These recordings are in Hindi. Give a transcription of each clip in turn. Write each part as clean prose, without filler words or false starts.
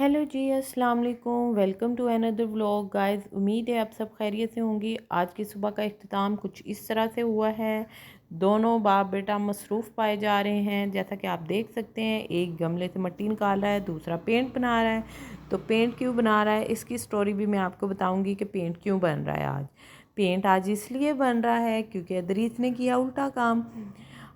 हेलो जी, अस्सलाम वालेकुम। Welcome to another vlog guys. उम्मीद है आप सब खैरियत से होंगी। आज की सुबह का इख्तिताम कुछ इस तरह से हुआ है। दोनों बाप बेटा मसरूफ़ पाए जा रहे हैं। जैसा कि आप देख सकते हैं, एक गमले से मिट्टी निकाल रहा है, दूसरा पेंट बना रहा है। तो पेंट क्यों बना रहा है, इसकी स्टोरी भी मैं आपको बताऊँगी कि पेंट क्यों बन रहा है आज। पेंट आज इसलिए बन रहा है क्योंकि अदरीस ने किया उल्टा काम।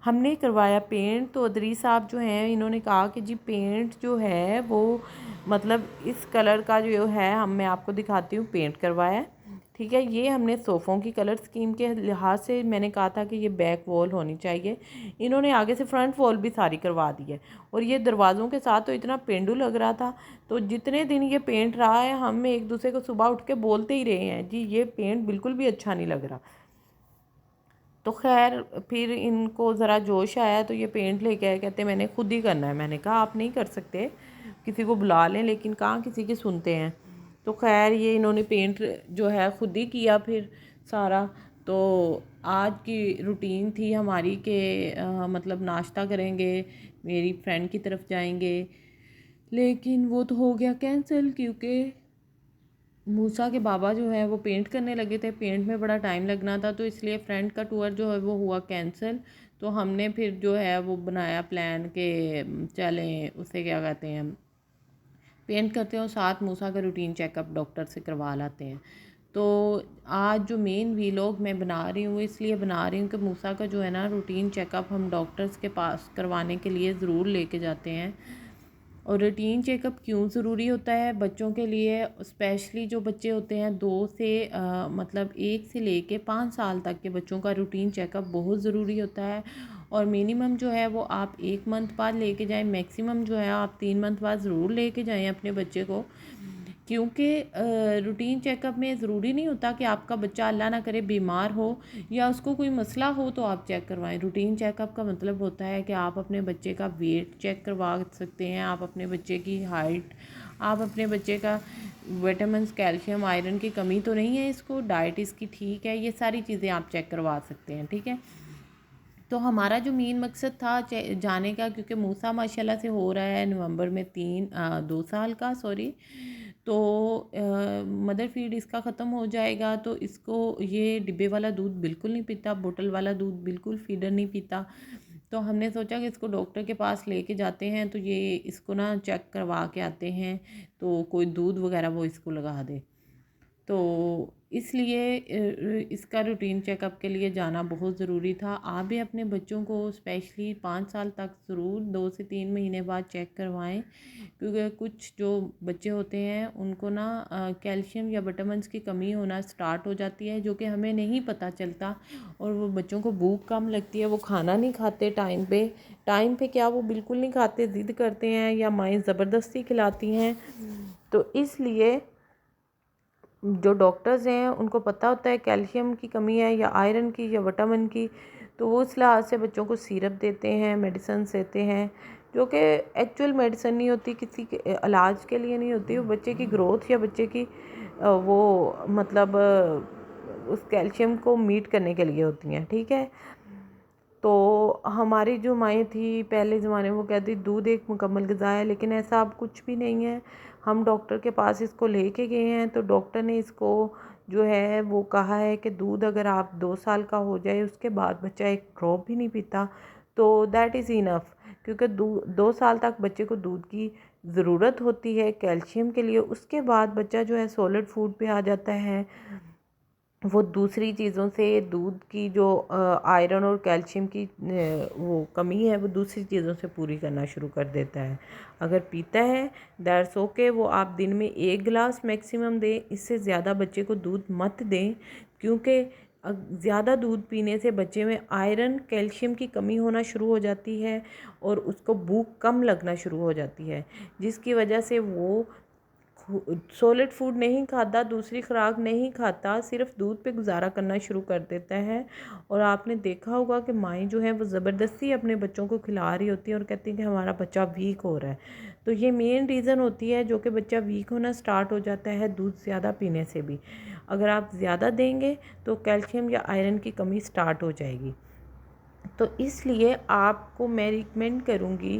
हमने करवाया पेंट, तो अदरीस साहब जो हैं, इन्होंने कहा कि जी पेंट जो है वो मतलब इस कलर का जो है मैं आपको दिखाती हूँ, पेंट करवाया है। ठीक है, ये हमने सोफ़ों की कलर स्कीम के लिहाज से मैंने कहा था कि ये बैक वॉल होनी चाहिए। इन्होंने आगे से फ्रंट वॉल भी सारी करवा दी है। और ये दरवाज़ों के साथ तो इतना पेंडू लग रहा था। तो जितने दिन ये पेंट रहा है, हम एक दूसरे को सुबह उठ के बोलते ही रहे हैं, जी ये पेंट बिल्कुल भी अच्छा नहीं लग रहा। तो खैर फिर इनको ज़रा जोश आया तो ये पेंट लेके आए, कहते मैंने खुद ही करना है। मैंने कहा आप नहीं कर सकते, किसी को बुला लें, लेकिन कहाँ किसी की सुनते हैं। तो खैर ये इन्होंने पेंट जो है खुद ही किया फिर सारा। तो आज की रूटीन थी हमारी कि मतलब नाश्ता करेंगे, मेरी फ्रेंड की तरफ जाएंगे, लेकिन वो तो हो गया कैंसिल क्योंकि मूसा के बाबा जो है वो पेंट करने लगे थे। पेंट में बड़ा टाइम लगना था, तो इसलिए फ्रेंड का टूर जो है वो हुआ कैंसिल। तो हमने फिर जो है वो बनाया प्लान के चलें, उसे क्या कहते हैं, पेंट करते हैं और साथ मूसा का रूटीन चेकअप डॉक्टर से करवा लाते हैं। तो आज जो मेन वीलॉग मैं बना रही हूँ, इसलिए बना रही हूँ कि मूसा का जो है ना रूटीन चेकअप हम डॉक्टर्स के पास करवाने के लिए ज़रूर लेके जाते हैं। और रूटीन चेकअप क्यों ज़रूरी होता है बच्चों के लिए, स्पेशली जो बच्चे होते हैं 2 से मतलब 1 से लेके 5 साल तक के बच्चों का रूटीन चेकअप बहुत ज़रूरी होता है। और मिनिमम जो है वो आप 1 मंथ बाद लेके जाएं, मैक्सिमम जो है आप 3 मंथ बाद ज़रूर लेके जाएं अपने बच्चे को। क्योंकि रूटीन चेकअप में ज़रूरी नहीं होता कि आपका बच्चा अल्लाह ना करे बीमार हो या उसको कोई मसला हो तो आप चेक करवाएं। रूटीन चेकअप का मतलब होता है कि आप अपने बच्चे का वेट चेक करवा सकते हैं, आप अपने बच्चे की हाइट, आप अपने बच्चे का विटामिन्स, कैल्शियम, आयरन की कमी तो नहीं है, इसको डाइट इसकी ठीक है, ये सारी चीज़ें आप चेक करवा सकते हैं। ठीक है, तो हमारा जो मेन मकसद था जाने का, क्योंकि मूसा माशाल्लाह से हो रहा है नवंबर में 2 साल का, सॉरी। तो मदर फीड इसका ख़त्म हो जाएगा, तो इसको ये डिब्बे वाला दूध बिल्कुल नहीं पीता, बोतल वाला दूध बिल्कुल फीडर नहीं पीता। तो हमने सोचा कि इसको डॉक्टर के पास लेके जाते हैं, तो ये इसको ना चेक करवा के आते हैं, तो कोई दूध वगैरह वो इसको लगा दे। तो इसलिए इसका रूटीन चेकअप के लिए जाना बहुत ज़रूरी था। आप भी अपने बच्चों को स्पेशली 5 साल तक ज़रूर 2 से 3 महीने बाद चेक करवाएं, क्योंकि कुछ जो बच्चे होते हैं उनको ना कैल्शियम या विटामिन्स की कमी होना स्टार्ट हो जाती है, जो कि हमें नहीं पता चलता। और वो बच्चों को भूख कम लगती है, वो खाना नहीं खाते टाइम पे क्या वो बिल्कुल नहीं खाते, ज़िद करते हैं या माएँ ज़बरदस्ती खिलाती हैं। तो इसलिए जो डॉक्टर्स हैं उनको पता होता है कैल्शियम की कमी है या आयरन की या विटामिन की, तो वो इस लिहाज से बच्चों को सिरप देते हैं, मेडिसिन देते हैं, जो कि एक्चुअल मेडिसिन नहीं होती, किसी के इलाज के लिए नहीं होती, वो बच्चे की ग्रोथ या बच्चे की वो मतलब उस कैल्शियम को मीट करने के लिए होती हैं। ठीक है, तो हमारी जो माएँ थी पहले ज़माने में वो कहती दूध एक मुकम्मल ग़िज़ा है, लेकिन ऐसा अब कुछ भी नहीं है। हम डॉक्टर के पास इसको लेके गए हैं, तो डॉक्टर ने इसको जो है वो कहा है कि दूध अगर आप 2 साल का हो जाए उसके बाद बच्चा एक ड्रॉप भी नहीं पीता, तो दैट इज़ इनफ। क्योंकि 2 साल तक बच्चे को दूध की ज़रूरत होती है कैल्शियम के लिए। उसके बाद बच्चा जो है सॉलिड फूड पे आ जाता है, वो दूसरी चीज़ों से दूध की जो आयरन और कैल्शियम की वो कमी है वो दूसरी चीज़ों से पूरी करना शुरू कर देता है। अगर पीता है दैट्स ओके, वो आप दिन में 1 गिलास मैक्सिमम दें, इससे ज़्यादा बच्चे को दूध मत दें, क्योंकि ज़्यादा दूध पीने से बच्चे में आयरन कैल्शियम की कमी होना शुरू हो जाती है और उसको भूख कम लगना शुरू हो जाती है, जिसकी वजह से वो सॉलिड फूड नहीं खाता, दूसरी खुराक नहीं खाता, सिर्फ दूध पे गुजारा करना शुरू कर देता है। और आपने देखा होगा कि माएँ जो हैं वो ज़बरदस्ती अपने बच्चों को खिला रही होती हैं और कहती हैं कि हमारा बच्चा वीक हो रहा है। तो ये मेन रीज़न होती है जो कि बच्चा वीक होना स्टार्ट हो जाता है दूध ज़्यादा पीने से भी। अगर आप ज़्यादा देंगे तो कैल्शियम या आयरन की कमी स्टार्ट हो जाएगी। तो इसलिए आपको मैं रिकमेंड करूँगी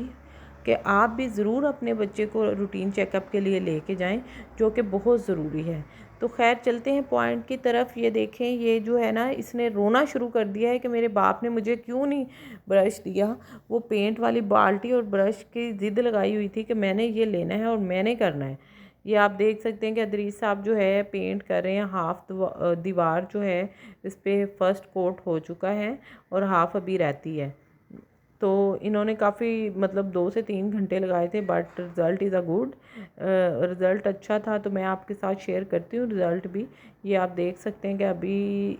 कि आप भी ज़रूर अपने बच्चे को रूटीन चेकअप के लिए लेके जाएं, जो कि बहुत ज़रूरी है। तो खैर चलते हैं पॉइंट की तरफ। ये देखें, ये जो है ना, इसने रोना शुरू कर दिया है कि मेरे बाप ने मुझे क्यों नहीं ब्रश दिया। वो पेंट वाली बाल्टी और ब्रश की ज़िद लगाई हुई थी कि मैंने ये लेना है और मैंने करना है। ये आप देख सकते हैं कि अदरीस साहब जो है पेंट कर रहे हैं। हाफ दीवार जो है इस पर फर्स्ट कोट हो चुका है और हाफ अभी रहती है। तो इन्होंने काफ़ी मतलब 2 से 3 घंटे लगाए थे, but result is a good. Result अच्छा था, तो मैं आपके साथ शेयर करती हूँ रिज़ल्ट भी। ये आप देख सकते हैं कि अभी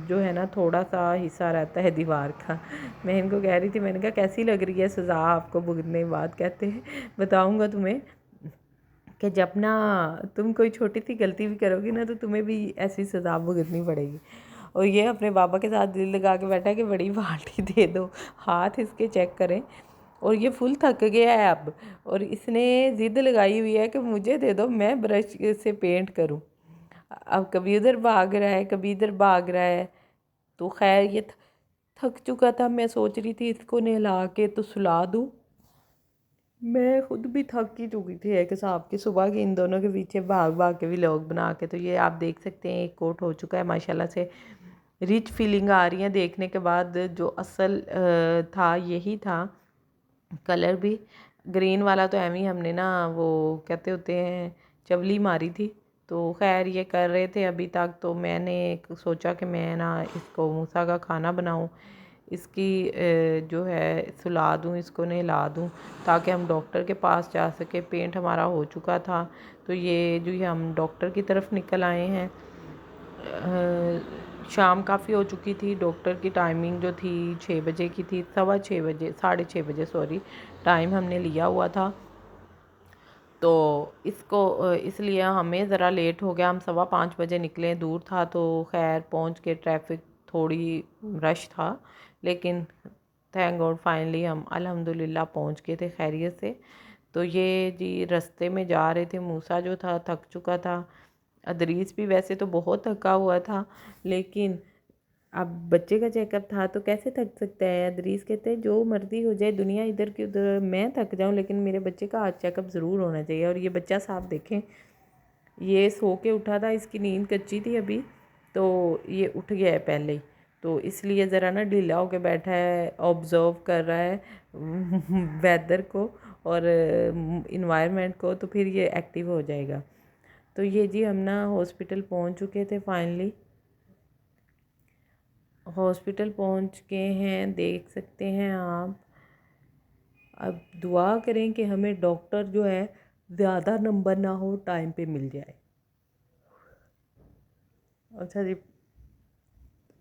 जो है ना, थोड़ा सा हिस्सा रहता है दीवार का। मैं इनको कह रही थी, मैंने कहा कैसी लग रही है सज़ा आपको भुगतने के बाद। कहते हैं बताऊँगा तुम्हें कि जब ना तुम कोई छोटी सी गलती भी करोगी ना, तो तुम्हें भी ऐसी सज़ा भुगतनी पड़ेगी। और ये अपने पापा के साथ दिल लगा के बैठा है कि बड़ी बाल्टी दे दो, हाथ इसके चेक करें। और ये फुल थक गया है अब, और इसने ज़िद लगाई हुई है कि मुझे दे दो, मैं ब्रश से पेंट करूं। अब कभी उधर भाग रहा है, कभी इधर भाग रहा है। तो खैर ये थक चुका था। मैं सोच रही थी इसको नहला के तो सुला दूँ। मैं खुद भी थक ही चुकी थी एक हिसाब की, सुबह के इन दोनों के पीछे भाग भाग के व्लॉग बना के। तो ये आप देख सकते हैं, एक कोट हो चुका है माशाल्लाह से। रिच फीलिंग आ रही है देखने के बाद। जो असल था यही था। कलर भी ग्रीन वाला तो एम ही हमने ना, वो कहते होते हैं, चवली मारी थी। तो खैर ये कर रहे थे अभी तक। तो मैंने सोचा कि मैं ना इसको मूसा का खाना बनाऊं, इसकी जो है सुला दूं, इसको नहला दूं, ताकि हम डॉक्टर के पास जा सके। पेंट हमारा हो चुका था, तो ये जो हम डॉक्टर की तरफ निकल आए हैं। शाम काफ़ी हो चुकी थी। डॉक्टर की टाइमिंग जो थी 6 बजे की थी, 6:15 बजे, 6:30 बजे सॉरी, टाइम हमने लिया हुआ था। तो इसको इसलिए हमें ज़रा लेट हो गया। हम 4:15 बजे निकले, दूर था। तो खैर पहुंच के ट्रैफिक थोड़ी रश था, लेकिन थैंक गॉड फाइनली हम अल्हम्दुलिल्लाह पहुंच गए थे खैरियत से। तो ये जी रास्ते में जा रहे थे। मूसा जो था थक चुका था। अदरीस भी वैसे तो बहुत थका हुआ था, लेकिन अब बच्चे का चेकअप था तो कैसे थक सकता है। अदरीस कहते हैं जो मर्ज़ी हो जाए दुनिया इधर की उधर, मैं थक जाऊं, लेकिन मेरे बच्चे का आज चेकअप ज़रूर होना चाहिए। और ये बच्चा साहब देखें, ये सो के उठा था, इसकी नींद कच्ची थी अभी, तो ये उठ गया है पहले ही। तो इसलिए ज़रा ना ढीला होके बैठा है, ऑब्ज़र्व कर रहा है वेदर को और इन्वायरमेंट को, तो फिर ये एक्टिव हो जाएगा। तो ये जी हम ना हॉस्पिटल पहुंच चुके थे फाइनली। हॉस्पिटल पहुंच गए हैं, देख सकते हैं आप। अब दुआ करें कि हमें डॉक्टर जो है ज़्यादा नंबर ना हो, टाइम पे मिल जाए। अच्छा जी,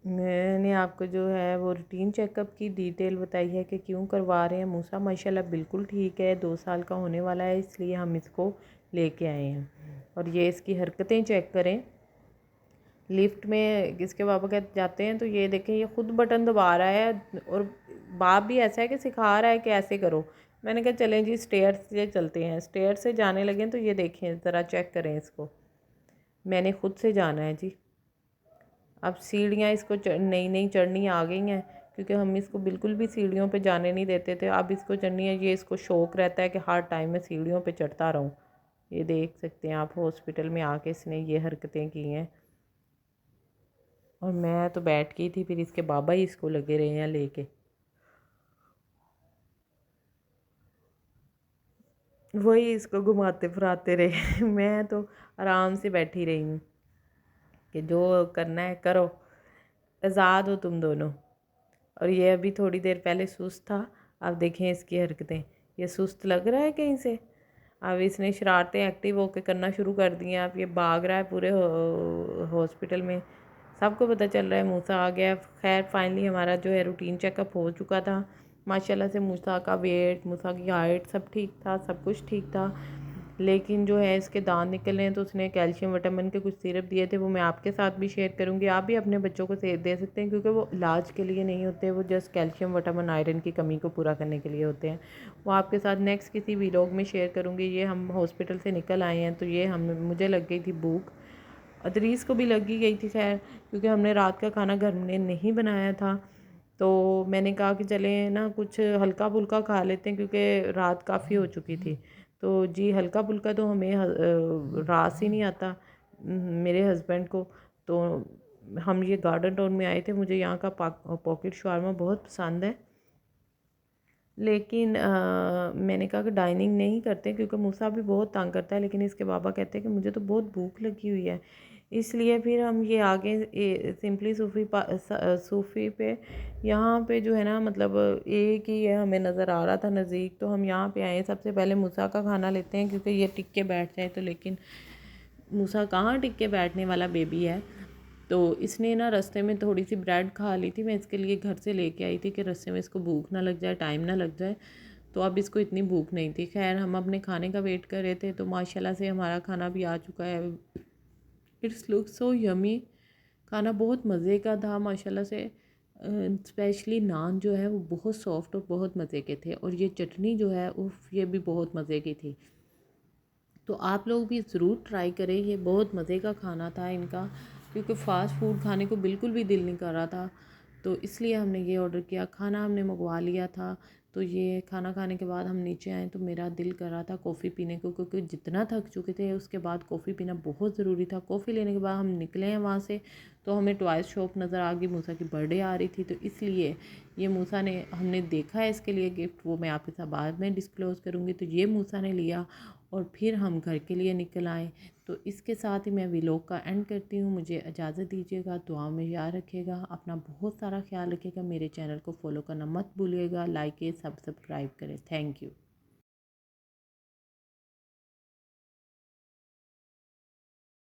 मैंने आपको जो है वो रूटीन चेकअप की डिटेल बताई है कि क्यों करवा रहे हैं। मूसा माशाल्लाह बिल्कुल ठीक है, 2 साल का होने वाला है, इसलिए हम इसको लेके आए हैं। और ये इसकी हरकतें चेक करें। लिफ्ट में किसके पापा कहते जाते हैं, तो ये देखें ये खुद बटन दबा रहा है, और बाप भी ऐसा है कि सिखा रहा है कि ऐसे करो। मैंने कहा चलें जी स्टेयर से चलते हैं। स्टेयर से जाने लगे, तो ये देखें ज़रा चेक करें इसको। मैंने खुद से जाना है जी। अब सीढ़ियाँ इसको नई नई चढ़नी आ गई हैं, क्योंकि हम इसको बिल्कुल भी सीढ़ियों पे जाने नहीं देते थे। अब इसको चढ़नी है। ये इसको शौक़ रहता है कि हर टाइम में सीढ़ियों पे चढ़ता रहूँ। ये देख सकते हैं आप, हॉस्पिटल में आके इसने ये हरकतें की हैं। और मैं तो बैठ गई थी, फिर इसके बाबा ही इसको लगे रहे हैं लेके। वही इसको घुमाते फिराते रहे मैं तो आराम से बैठी रही हूँ कि जो करना है करो, आज़ाद हो तुम दोनों। और ये अभी थोड़ी देर पहले सुस्त था। अब देखें इसकी हरकतें, ये सुस्त लग रहा है कहीं से। अब इसने शरारतें एक्टिव होकर करना शुरू कर दी हैं। अब ये भाग रहा है पूरे हॉस्पिटल में। सबको पता चल रहा है मूसा आ गया। खैर फाइनली हमारा जो है रूटीन चेकअप हो चुका था। माशाल्लाह से मूसा का वेट, मूसा की हाइट सब ठीक था, सब कुछ ठीक था। लेकिन जो है इसके दांत निकले हैं, तो उसने कैल्शियम विटामिन के कुछ सिरप दिए थे, वो मैं आपके साथ भी शेयर करूँगी। आप भी अपने बच्चों को दे सकते हैं, क्योंकि वो इलाज के लिए नहीं होते, वो जस्ट कैल्शियम विटामिन आयरन की कमी को पूरा करने के लिए होते हैं। वो आपके साथ नेक्स्ट किसी वीलॉग में शेयर करूँगी। ये हम हॉस्पिटल से निकल आए हैं, तो ये हम मुझे लग गई थी भूख, अदरीस को भी लगी गई थी खैर, क्योंकि हमने रात का खाना घर में नहीं बनाया था। तो मैंने कहा कि चलें ना कुछ हल्का फुल्का खा लेते हैं क्योंकि रात काफ़ी हो चुकी थी। तो जी हल्का फुल्का तो हमें रास ही नहीं आता मेरे हस्बैंड को। तो हम ये गार्डन टाउन में आए थे, मुझे यहाँ का पॉकेट शवारमा बहुत पसंद है। लेकिन मैंने कहा कि डाइनिंग नहीं करते क्योंकि मूसा भी बहुत तंग करता है, लेकिन इसके पापा कहते हैं कि मुझे तो बहुत भूख लगी हुई है। इसलिए फिर हम ये आगे सिंपली सूफ़ी पे यहाँ पे जो है ना मतलब एक ही है, हमें नज़र आ रहा था नज़दीक, तो हम यहाँ पे आए। सबसे पहले मूसा का खाना लेते हैं क्योंकि ये टिक के बैठ जाए, तो लेकिन मूसा कहाँ टिक के बैठने वाला बेबी है। तो इसने ना रास्ते में थोड़ी सी ब्रेड खा ली थी, मैं इसके लिए घर से लेके आई थी कि रास्ते में इसको भूख ना लग जाए, टाइम ना लग जाए। तो अब इसको इतनी भूख नहीं थी। खैर हम अपने खाने का वेट कर रहे थे, तो माशाल्लाह से हमारा खाना भी आ चुका है। It's look so yummy. खाना बहुत मज़े का था माशाल्लाह से। स्पेशली नान जो है वो बहुत सॉफ्ट और बहुत मज़े के थे, और ये चटनी जो है उफ ये भी बहुत मज़े की थी। तो आप लोग भी ज़रूर ट्राई करें, ये बहुत मज़े का खाना था इनका, क्योंकि फ़ास्ट फूड खाने को बिल्कुल भी दिल नहीं कर रहा था। तो इसलिए हमने ये ऑर्डर किया, खाना हमने मंगवा लिया था। तो ये खाना खाने के बाद हम नीचे आए तो मेरा दिल कर रहा था कॉफ़ी पीने को, क्योंकि जितना थक चुके थे उसके बाद कॉफ़ी पीना बहुत ज़रूरी था। कॉफ़ी लेने के बाद हम निकले हैं वहाँ से, तो हमें टॉयज़ शॉप नज़र आ गई, मूसा की बर्थडे आ रही थी, तो इसलिए ये मूसा ने हमने देखा है इसके लिए गिफ्ट, वो मैं आपके साथ बाद में डिस्क्लोज़ करूँगी। तो ये मूसा ने लिया और फिर हम घर के लिए निकल आए। तो इसके साथ ही मैं व्लॉग का एंड करती हूँ। मुझे इजाज़त दीजिएगा, दुआ में याद रखिएगा, अपना बहुत सारा ख्याल रखिएगा। मेरे चैनल को फॉलो करना मत भूलिएगा, लाइक सब्सक्राइब करें। Thank you.